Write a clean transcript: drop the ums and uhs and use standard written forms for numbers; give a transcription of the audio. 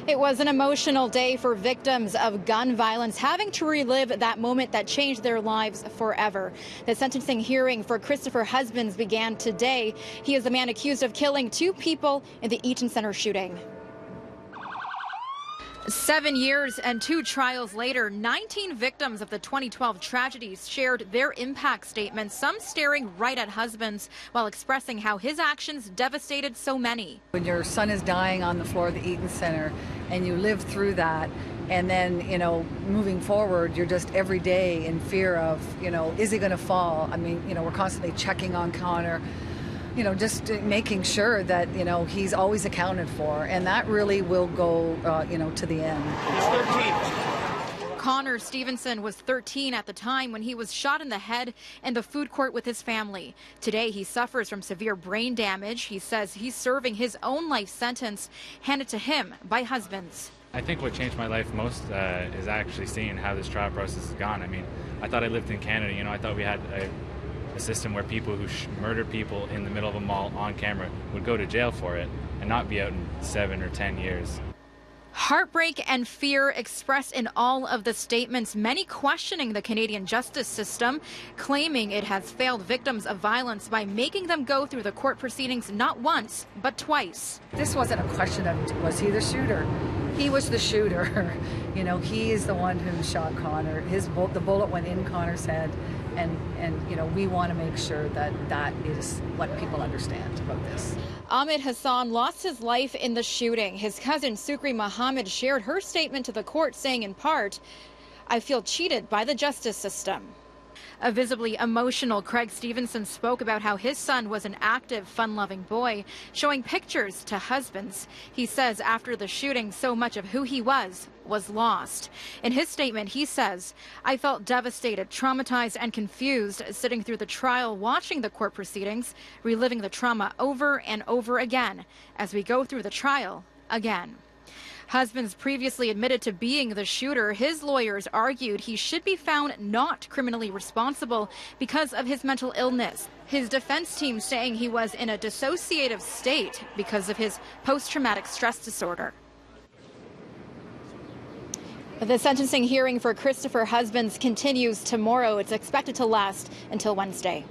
It was an emotional day for victims of gun violence, having to relive that moment that changed their lives forever. The sentencing hearing for Christopher Husbands began today. He is the man accused of killing 2 people in the Eaton Centre shooting. 7 years and 2 trials later, 19 victims of the 2012 tragedies shared their impact statements, some staring right at Husbands while expressing how his actions devastated so many. When your son is dying on the floor of the Eaton Centre and you live through that, and then, moving forward, you're just every day in fear of, is he going to fall? I mean, we're constantly checking on Connor. Just making sure that, he's always accounted for. And that really will go, to the end. He's 13. Connor Stevenson was 13 at the time when he was shot in the head in the food court with his family. Today, he suffers from severe brain damage. He says he's serving his own life sentence handed to him by Husbands. I think what changed my life most is actually seeing how this trial process has gone. I mean, I thought I lived in Canada. I thought we had a system where people who murdered people in the middle of a mall on camera would go to jail for it and not be out in 7 or 10 years. Heartbreak and fear expressed in all of the statements, many questioning the Canadian justice system, claiming it has failed victims of violence by making them go through the court proceedings not once, but twice. This wasn't a question of, was he the shooter? He was the shooter. He is the one who shot Connor. The bullet went in Connor's head, and we want to make sure that that is what people understand about this. Ahmed Hassan lost his life in the shooting. His cousin Sukri Muhammad shared her statement to the court, saying in part, "I feel cheated by the justice system." A visibly emotional Craig Stevenson spoke about how his son was an active, fun-loving boy, showing pictures to Husbands. He says after the shooting, so much of who he was lost. In his statement, he says, "I felt devastated, traumatized, and confused sitting through the trial, watching the court proceedings, reliving the trauma over and over again as we go through the trial again." Husbands previously admitted to being the shooter. His lawyers argued he should be found not criminally responsible because of his mental illness. His defense team saying he was in a dissociative state because of his post-traumatic stress disorder. The sentencing hearing for Christopher Husbands continues tomorrow. It's expected to last until Wednesday.